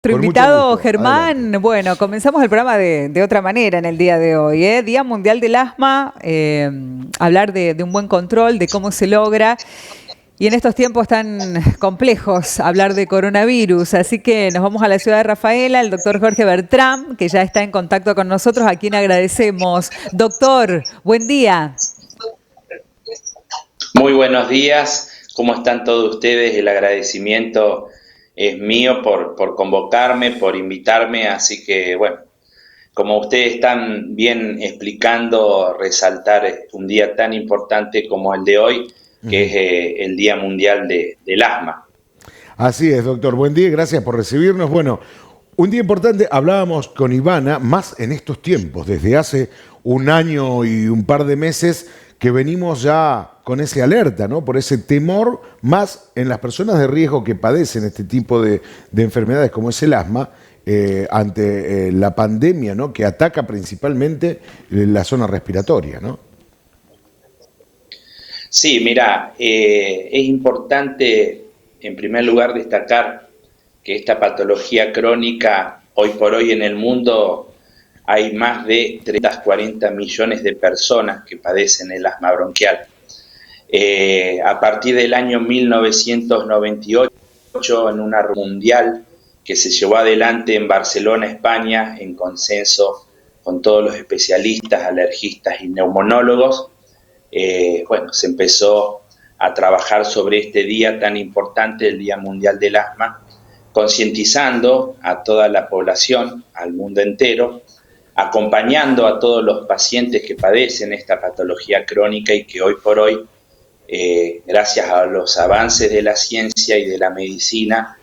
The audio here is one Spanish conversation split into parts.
Nuestro Con mucho invitado gusto. Adelante. Germán, bueno, comenzamos el programa de otra manera en el día de hoy, ¿eh? Día Mundial del Asma, hablar de un buen control, de cómo se logra, y en estos tiempos tan complejos hablar de coronavirus, así que nos vamos a la ciudad de Rafaela, el doctor Jorge Bertrán, que ya está en contacto con nosotros, a quien agradecemos. Doctor, buen día. Muy buenos días, ¿cómo están todos ustedes? El agradecimiento es mío por convocarme, por invitarme, así que bueno, como ustedes están bien explicando, resaltar un día tan importante como el de hoy, que es el Día Mundial del Asma. Así es, doctor. Buen día y gracias por recibirnos. Bueno, un día importante, hablábamos con Ivana, más en estos tiempos, desde hace un año y un par de meses que venimos ya con ese alerta, ¿no? Por ese temor, más en las personas de riesgo que padecen este tipo de enfermedades como es el asma, ante la pandemia, ¿no? Que ataca principalmente la zona respiratoria, ¿no? Sí, mira, es importante en primer lugar destacar que esta patología crónica hoy por hoy en el mundo hay más de 340 millones de personas que padecen el asma bronquial. A partir del año 1998, en una reunión mundial que se llevó adelante en Barcelona, España, en consenso con todos los especialistas, alergistas y neumonólogos, bueno, se empezó a trabajar sobre este día tan importante, el Día Mundial del Asma, concientizando a toda la población, al mundo entero, acompañando a todos los pacientes que padecen esta patología crónica y que hoy por hoy, gracias a los avances de la ciencia y de la medicina,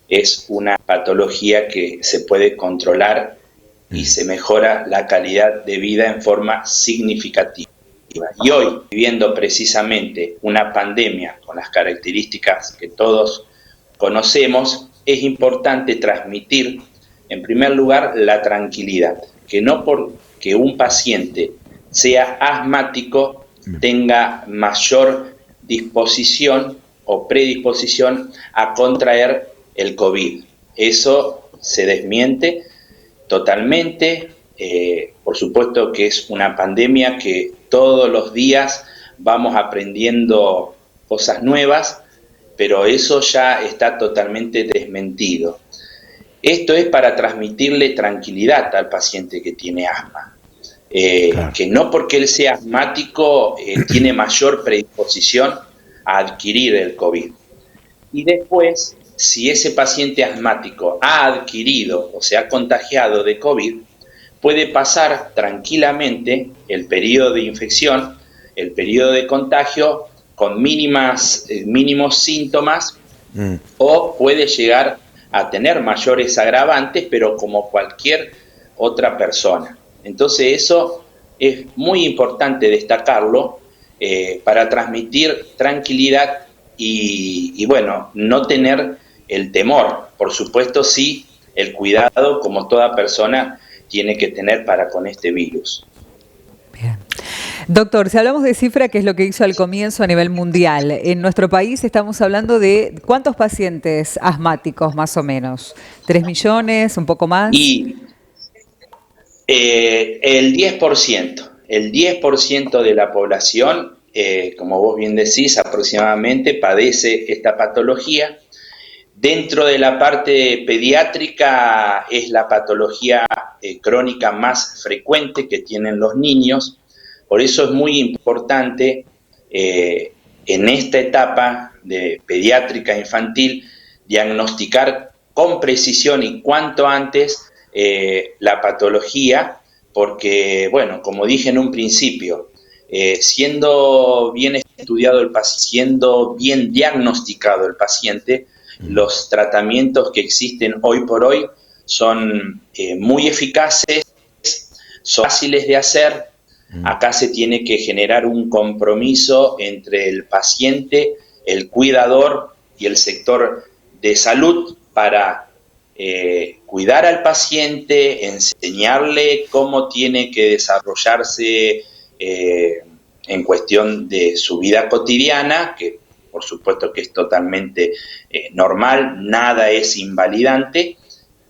es una patología que se puede controlar y se mejora la calidad de vida en forma significativa. Y hoy, viviendo precisamente una pandemia con las características que todos conocemos, es importante transmitir, en primer lugar, la tranquilidad, que no porque un paciente sea asmático tenga mayor disposición o predisposición a contraer el COVID. Eso se desmiente totalmente. Por supuesto que es una pandemia que todos los días vamos aprendiendo cosas nuevas, pero eso ya está totalmente desmentido. Esto es para transmitirle tranquilidad al paciente que tiene asma, Claro. que no porque él sea asmático tiene mayor predisposición a adquirir el COVID. Y después, si ese paciente asmático ha adquirido o se ha contagiado de COVID, puede pasar tranquilamente el periodo de infección, el periodo de contagio, con mínimos síntomas, o puede llegar a tener mayores agravantes, pero como cualquier otra persona. Entonces eso es muy importante destacarlo para transmitir tranquilidad y bueno, no tener el temor. Por supuesto, sí, el cuidado como toda persona tiene que tener para con este virus. Bien. Doctor, si hablamos de cifra, que es lo que hizo al comienzo a nivel mundial, en nuestro país estamos hablando de ¿cuántos pacientes asmáticos más o menos? ¿3 millones? ¿Un poco más? Y el 10% de la población, como vos bien decís, aproximadamente padece esta patología. Dentro de la parte pediátrica es la patología crónica más frecuente que tienen los niños. Por eso es muy importante en esta etapa de pediátrica infantil diagnosticar con precisión y cuanto antes la patología, porque, bueno, como dije en un principio, siendo bien estudiado el paciente, siendo bien diagnosticado el paciente, los tratamientos que existen hoy por hoy son muy eficaces, son fáciles de hacer. Acá se tiene que generar un compromiso entre el paciente, el cuidador y el sector de salud para cuidar al paciente, enseñarle cómo tiene que desarrollarse en cuestión de su vida cotidiana, que por supuesto que es totalmente normal, nada es invalidante,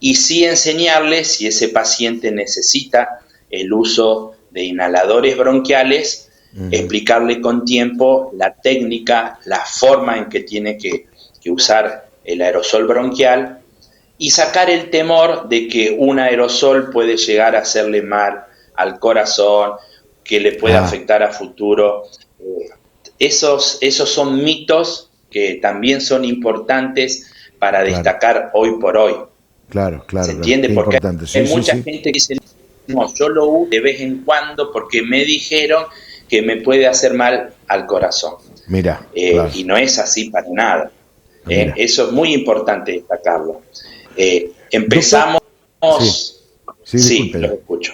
y sí enseñarle, si ese paciente necesita el uso de inhaladores bronquiales, explicarle con tiempo la técnica, la forma en que tiene que usar el aerosol bronquial y sacar el temor de que un aerosol puede llegar a hacerle mal al corazón, que le puede afectar a futuro. Esos son mitos que también son importantes para destacar hoy por hoy. Claro. ¿Se entiende? Porque hay mucha gente que dice, no, yo lo uso de vez en cuando porque me dijeron que me puede hacer mal al corazón. Mira, y no es así para nada. Eso es muy importante destacarlo. Empezamos... Sí, lo escucho.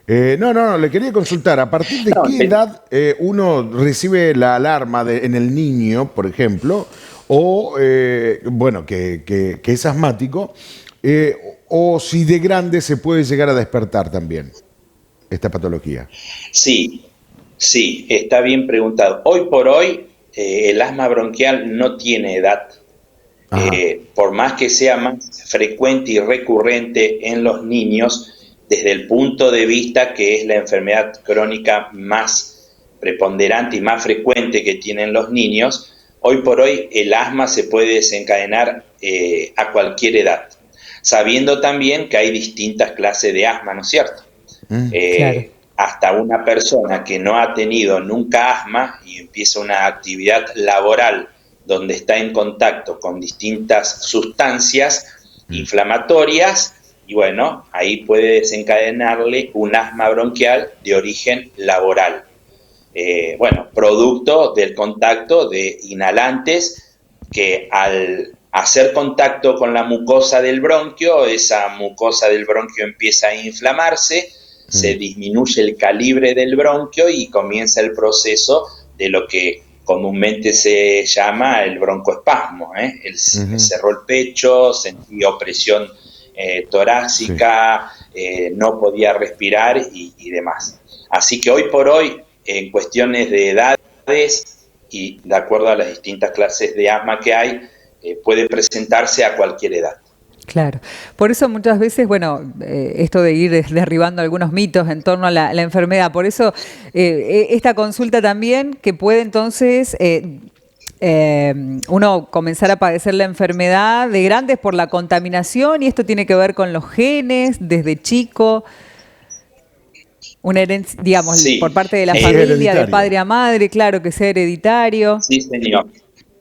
No, le quería consultar, ¿a partir de qué edad uno recibe la alarma en el niño, por ejemplo, o, que es asmático, o si de grande se puede llegar a despertar también esta patología? Sí, está bien preguntado. Hoy por hoy, el asma bronquial no tiene edad. Por más que sea más frecuente y recurrente en los niños, desde el punto de vista que es la enfermedad crónica más preponderante y más frecuente que tienen los niños, hoy por hoy el asma se puede desencadenar a cualquier edad, sabiendo también que hay distintas clases de asma, ¿no es cierto? Claro. Hasta una persona que no ha tenido nunca asma y empieza una actividad laboral donde está en contacto con distintas sustancias inflamatorias, y bueno, ahí puede desencadenarle un asma bronquial de origen laboral. Producto del contacto de inhalantes que al hacer contacto con la mucosa del bronquio, esa mucosa del bronquio empieza a inflamarse, se disminuye el calibre del bronquio y comienza el proceso de lo que comúnmente se llama el broncoespasmo. Me cerró el pecho, sentí opresión torácica, no podía respirar y demás. Así que hoy por hoy, en cuestiones de edades y de acuerdo a las distintas clases de asma que hay, puede presentarse a cualquier edad. Claro, por eso muchas veces, esto de ir derribando algunos mitos en torno a la enfermedad, por eso esta consulta también que puede entonces uno comenzar a padecer la enfermedad de grandes por la contaminación, y esto tiene que ver con los genes desde chico, una herencia, digamos, por parte de la familia, de padre a madre, claro, que sea hereditario. Sí, señor.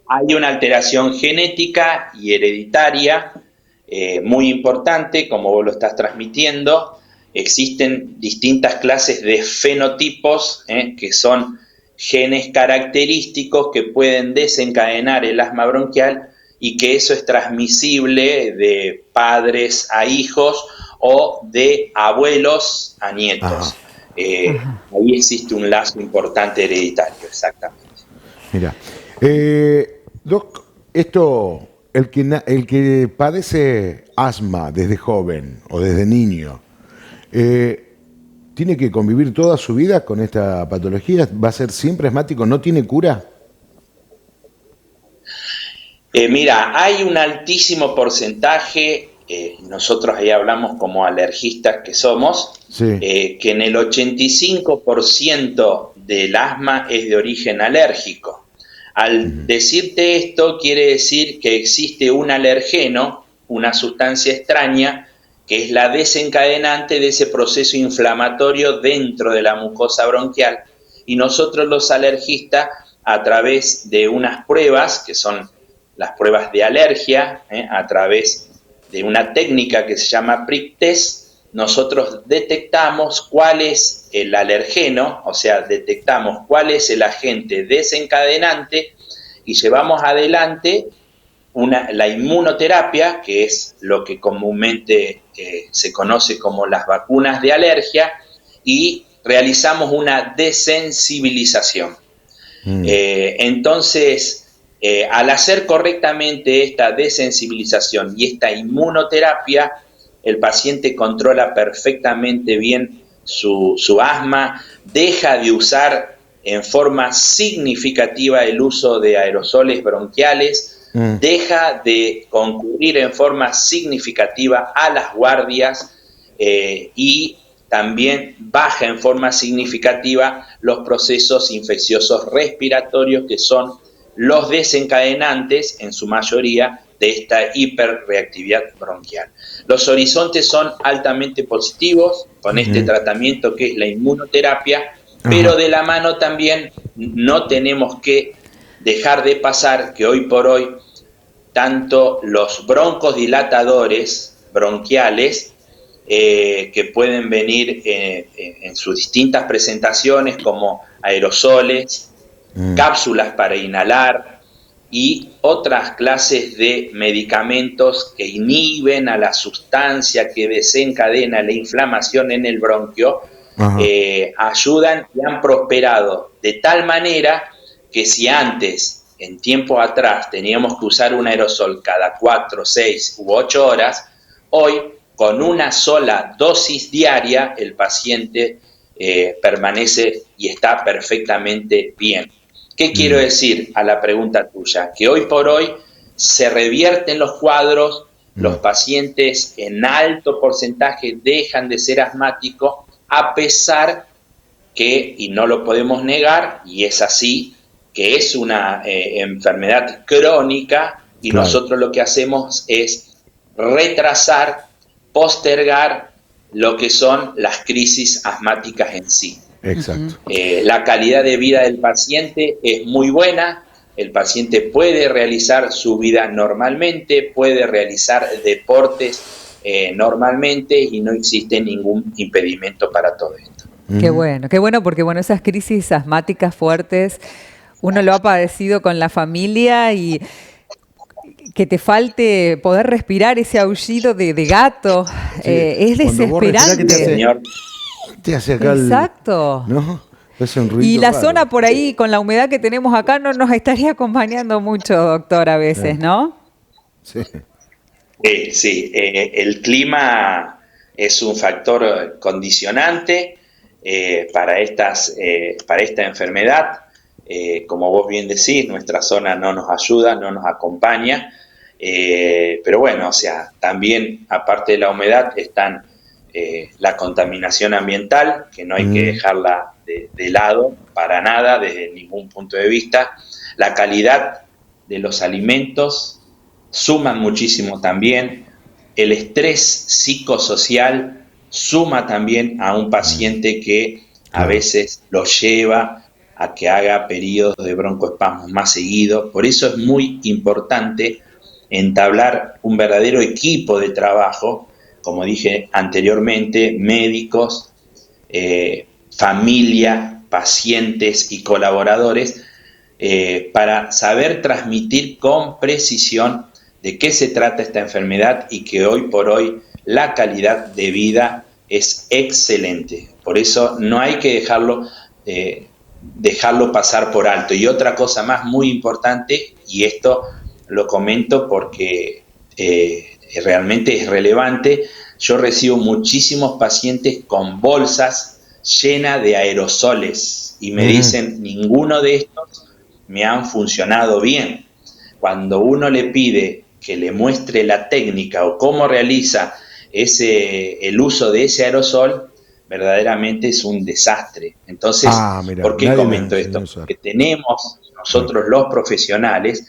Hay una alteración genética y hereditaria muy importante, como vos lo estás transmitiendo. Existen distintas clases de fenotipos, que son genes característicos que pueden desencadenar el asma bronquial y que eso es transmisible de padres a hijos o de abuelos a nietos. Ahí existe un lazo importante hereditario, exactamente. Mira, Doc, el que padece asma desde joven o desde niño, ¿tiene que convivir toda su vida con esta patología? ¿Va a ser siempre asmático? ¿No tiene cura? Mira, hay un altísimo porcentaje, nosotros ahí hablamos como alergistas que somos, que en el 85% del asma es de origen alérgico. Al decirte esto, quiere decir que existe un alergeno, una sustancia extraña, que es la desencadenante de ese proceso inflamatorio dentro de la mucosa bronquial. Y nosotros los alergistas, a través de unas pruebas, que son las pruebas de alergia, a través de una técnica que se llama prick test, nosotros detectamos cuál es el alergeno, o sea, detectamos cuál es el agente desencadenante y llevamos adelante la inmunoterapia, que es lo que comúnmente se conoce como las vacunas de alergia, y realizamos una desensibilización. Entonces, al hacer correctamente esta desensibilización y esta inmunoterapia, el paciente controla perfectamente bien su asma, deja de usar en forma significativa el uso de aerosoles bronquiales, deja de concurrir en forma significativa a las guardias y también baja en forma significativa los procesos infecciosos respiratorios, que son los desencadenantes, en su mayoría, de esta hiperreactividad bronquial. Los horizontes son altamente positivos con este tratamiento que es la inmunoterapia, pero de la mano también no tenemos que dejar de pasar que hoy por hoy tanto los broncodilatadores bronquiales que pueden venir en sus distintas presentaciones como aerosoles, cápsulas para inhalar y otras clases de medicamentos que inhiben a la sustancia que desencadena la inflamación en el bronquio, ayudan y han prosperado de tal manera que si antes, en tiempo atrás, teníamos que usar un aerosol cada 4, 6 u 8 horas, hoy con una sola dosis diaria el paciente permanece y está perfectamente bien. ¿Qué quiero decir a la pregunta tuya? Que hoy por hoy se revierten los cuadros, los pacientes en alto porcentaje dejan de ser asmáticos, a pesar que, y no lo podemos negar, y es así, que es una enfermedad crónica y nosotros lo que hacemos es retrasar, postergar lo que son las crisis asmáticas en sí. Exacto. La calidad de vida del paciente es muy buena, el paciente puede realizar su vida normalmente, puede realizar deportes normalmente y no existe ningún impedimento para todo esto. Qué bueno, porque bueno, esas crisis asmáticas fuertes, uno lo ha padecido con la familia y que te falte poder respirar ese aullido de gato, es desesperante. Te hace acá exacto. ¿no? Es un ruido y la raro. zona por ahí, con la humedad que tenemos acá, no nos estaría acompañando mucho, doctor, a veces, ¿no? Sí. Sí, el clima es un factor condicionante para esta enfermedad. Como vos bien decís, nuestra zona no nos ayuda, no nos acompaña, pero bueno, o sea, también aparte de la humedad están la contaminación ambiental, que no hay que dejarla de lado para nada desde ningún punto de vista, la calidad de los alimentos suman muchísimo también, el estrés psicosocial suma también a un paciente que a veces lo lleva a que haga periodos de broncoespasmos más seguidos. Por eso es muy importante entablar un verdadero equipo de trabajo, como dije anteriormente, médicos, familia, pacientes y colaboradores, para saber transmitir con precisión de qué se trata esta enfermedad y que hoy por hoy la calidad de vida es excelente. Por eso no hay que dejarlo pasar por alto. Y otra cosa más muy importante, y esto lo comento porque realmente es relevante, yo recibo muchísimos pacientes con bolsas llenas de aerosoles y me dicen, ninguno de estos me han funcionado bien. Cuando uno le pide que le muestre la técnica o cómo realiza el uso de ese aerosol, verdaderamente es un desastre. Entonces, ¿por qué comento esto? Porque tenemos, nosotros los profesionales,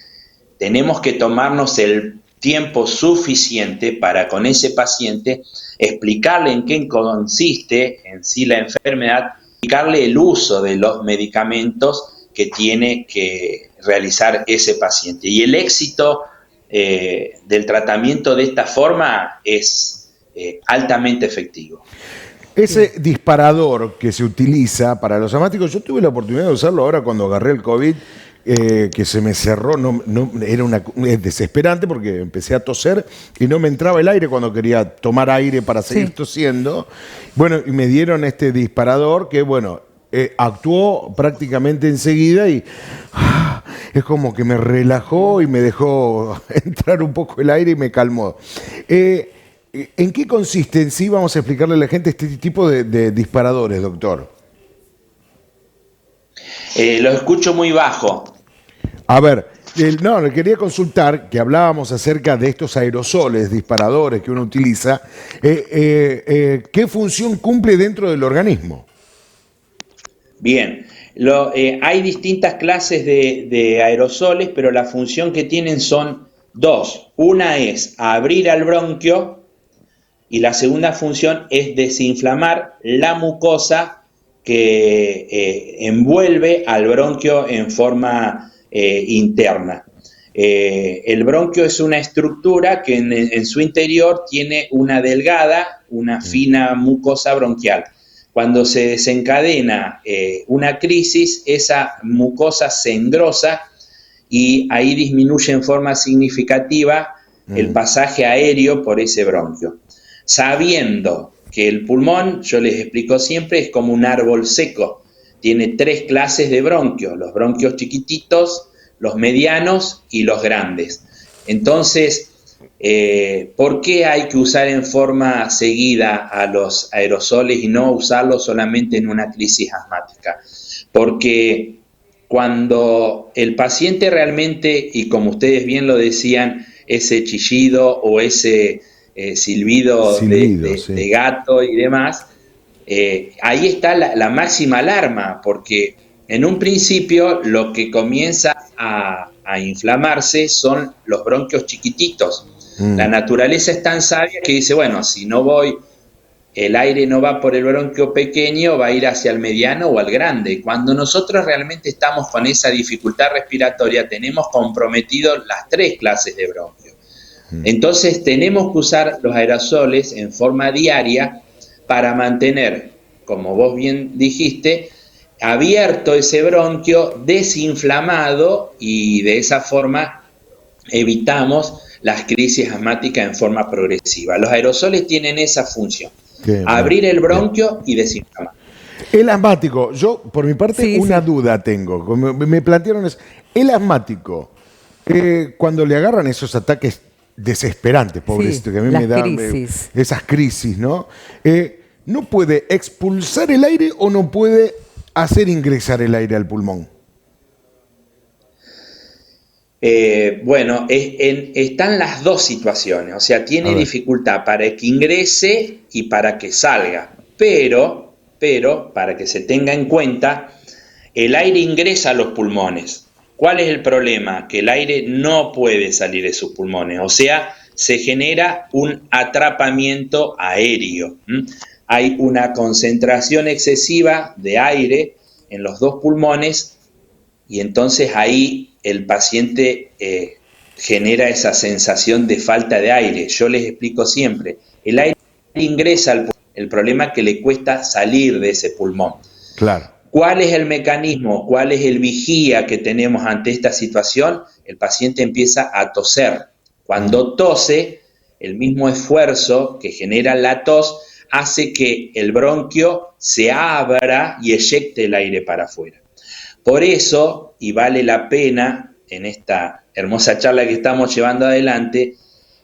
tenemos que tomarnos el tiempo suficiente para con ese paciente explicarle en qué consiste en sí la enfermedad, explicarle el uso de los medicamentos que tiene que realizar ese paciente. Y el éxito del tratamiento de esta forma es altamente efectivo. Ese disparador que se utiliza para los asmáticos, yo tuve la oportunidad de usarlo ahora cuando agarré el COVID, que se me cerró, es desesperante porque empecé a toser y no me entraba el aire cuando quería tomar aire para seguir tosiendo. Bueno, y me dieron este disparador que, bueno, actuó prácticamente enseguida y es como que me relajó y me dejó entrar un poco el aire y me calmó. ¿En qué consiste en sí? Vamos a explicarle a la gente este tipo de disparadores, doctor. Lo escucho muy bajo. A ver, No, le quería consultar, que hablábamos acerca de estos aerosoles disparadores que uno utiliza, ¿qué función cumple dentro del organismo? Bien, hay distintas clases de aerosoles, pero la función que tienen son dos. Una es abrir al bronquio y la segunda función es desinflamar la mucosa que envuelve al bronquio en forma interna. El bronquio es una estructura que en su interior tiene una delgada, una fina mucosa bronquial. Cuando se desencadena una crisis, esa mucosa se engrosa y ahí disminuye en forma significativa el pasaje aéreo por ese bronquio. Sabiendo que el pulmón, yo les explico siempre, es como un árbol seco. Tiene 3 clases de bronquios: los bronquios chiquititos, los medianos y los grandes. Entonces, ¿por qué hay que usar en forma seguida a los aerosoles y no usarlos solamente en una crisis asmática? Porque cuando el paciente realmente, y como ustedes bien lo decían, ese chillido o ese silbido Sí. de gato y demás, ahí está la máxima alarma, porque en un principio lo que comienza a inflamarse son los bronquios chiquititos. La naturaleza es tan sabia que dice, bueno, si no voy, el aire no va por el bronquio pequeño, va a ir hacia el mediano o al grande. Cuando nosotros realmente estamos con esa dificultad respiratoria, tenemos comprometido las 3 clases de bronquio. Entonces tenemos que usar los aerosoles en forma diaria para mantener, como vos bien dijiste, abierto ese bronquio, desinflamado, y de esa forma evitamos las crisis asmáticas en forma progresiva. Los aerosoles tienen esa función: abrir el bronquio y desinflamar. El asmático, yo por mi parte una duda tengo. Me plantearon eso. El asmático, cuando le agarran esos ataques desesperantes, pobrecito, que a mí me dan esas crisis, ¿no? ¿No puede expulsar el aire o no puede hacer ingresar el aire al pulmón? Bueno, están las dos situaciones, o sea, tiene dificultad para que ingrese y para que salga, pero para que se tenga en cuenta, el aire ingresa a los pulmones. ¿Cuál es el problema? Que el aire no puede salir de sus pulmones, o sea, se genera un atrapamiento aéreo. Hay una concentración excesiva de aire en los dos pulmones y entonces ahí el paciente genera esa sensación de falta de aire. Yo les explico siempre, el aire ingresa al pulmón, el problema es que le cuesta salir de ese pulmón. Claro. ¿Cuál es el mecanismo? ¿Cuál es el vigía que tenemos ante esta situación? El paciente empieza a toser. Cuando tose, el mismo esfuerzo que genera la tos hace que el bronquio se abra y eyecte el aire para afuera. Por eso, y vale la pena en esta hermosa charla que estamos llevando adelante,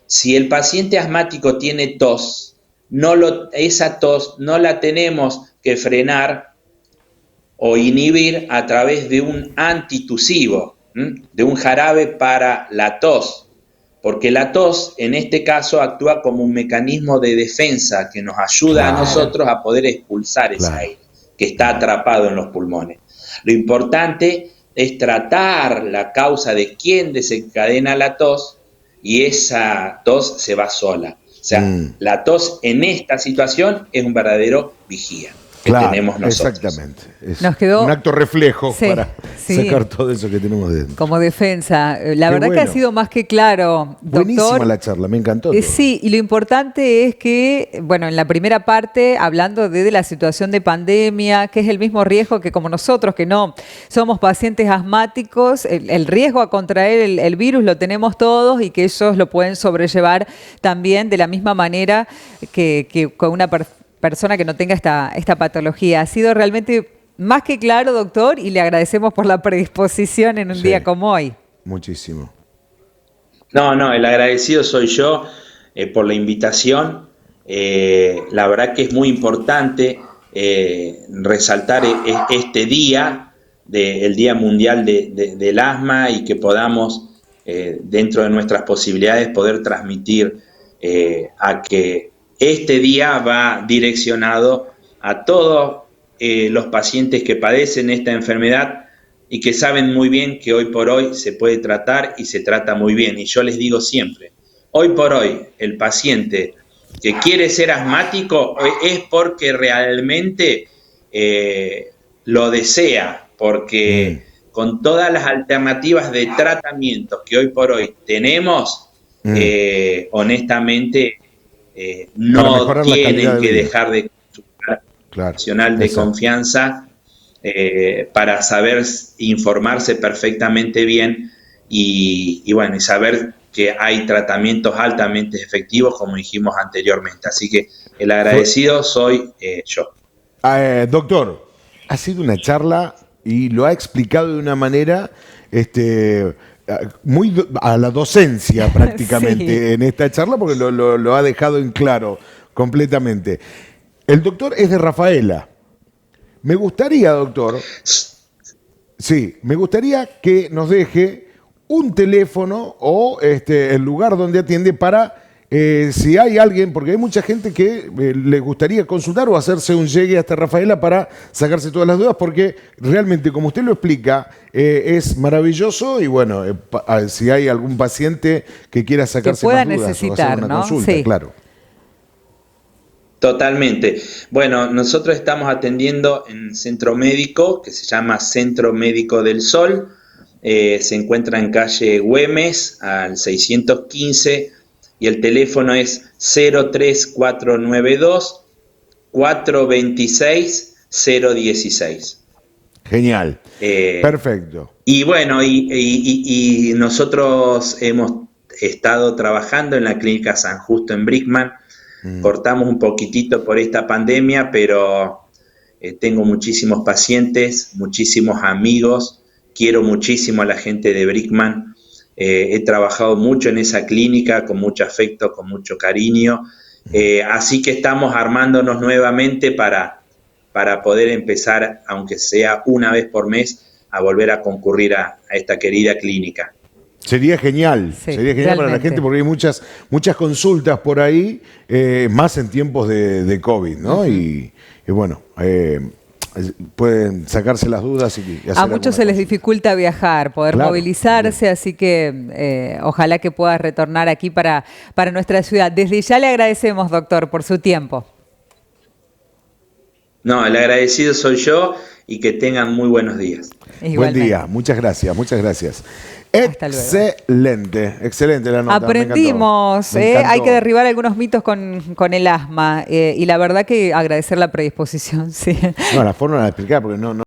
si el paciente asmático tiene tos, esa tos no la tenemos que frenar o inhibir a través de un antitusivo, de un jarabe para la tos, porque la tos en este caso actúa como un mecanismo de defensa que nos ayuda a nosotros a poder expulsar ese aire que está atrapado en los pulmones. Lo importante es tratar la causa de quién desencadena la tos y esa tos se va sola. O sea, la tos en esta situación es un verdadero vigía que tenemos nosotros. Exactamente. Es Nos quedó un acto reflejo para sacar todo eso que tenemos dentro. Como defensa. La verdad que ha sido más que claro, doctor. Buenísima la charla, me encantó. Sí, y lo importante es que, bueno, en la primera parte, hablando de la situación de pandemia, que es el mismo riesgo que como nosotros, que no somos pacientes asmáticos, el riesgo a contraer el virus lo tenemos todos y que ellos lo pueden sobrellevar también de la misma manera que con una persona que no tenga esta patología. Ha sido realmente más que claro, doctor, y le agradecemos por la predisposición en un día como hoy. Muchísimo. No, el agradecido soy yo por la invitación. La verdad que es muy importante resaltar este día del Día Mundial del Asma y que podamos, dentro de nuestras posibilidades, poder transmitir a que este día va direccionado a todos los pacientes que padecen esta enfermedad y que saben muy bien que hoy por hoy se puede tratar y se trata muy bien. Y yo les digo siempre, hoy por hoy el paciente que quiere ser asmático es porque realmente lo desea, porque con todas las alternativas de tratamiento que hoy por hoy tenemos, honestamente no tienen que dejar de consultar profesional de confianza para saber informarse perfectamente bien y bueno, y saber que hay tratamientos altamente efectivos, como dijimos anteriormente. Así que el agradecido soy yo. Doctor, ha sido una charla y lo ha explicado de una manera muy a la docencia prácticamente en esta charla, porque lo ha dejado en claro completamente. El doctor es de Rafaela. Me gustaría, doctor, me gustaría que nos deje un teléfono o el lugar donde atiende para, si hay alguien, porque hay mucha gente que le gustaría consultar o hacerse un llegue hasta Rafaela para sacarse todas las dudas, porque realmente, como usted lo explica, es maravilloso y bueno, si hay algún paciente que quiera sacarse más dudas o hacer una consulta, claro. Totalmente. Bueno, nosotros estamos atendiendo en centro médico que se llama Centro Médico del Sol. Se encuentra en calle Güemes al 615 y el teléfono es 03492 426 016. Genial. Perfecto. Y bueno, y nosotros hemos estado trabajando en la Clínica San Justo en Brickman. Cortamos un poquitito por esta pandemia, pero tengo muchísimos pacientes, muchísimos amigos, quiero muchísimo a la gente de Brickman, he trabajado mucho en esa clínica con mucho afecto, con mucho cariño, así que estamos armándonos nuevamente para poder empezar, aunque sea una vez por mes, a volver a concurrir a esta querida clínica. Sería genial, sería genial para la gente porque hay muchas consultas por ahí, más en tiempos de COVID, ¿no? Y bueno, pueden sacarse las dudas y hacer a muchos se les dificulta viajar, poder movilizarse, así que ojalá que pueda retornar aquí para nuestra ciudad. Desde ya le agradecemos, doctor, por su tiempo. No, el agradecido soy yo y que tengan muy buenos días. Buen día, muchas gracias, muchas gracias. Excelente, excelente la nota. Aprendimos, hay que derribar algunos mitos con el asma y la verdad que agradecer la predisposición. Sí. No, la forma de explicar porque no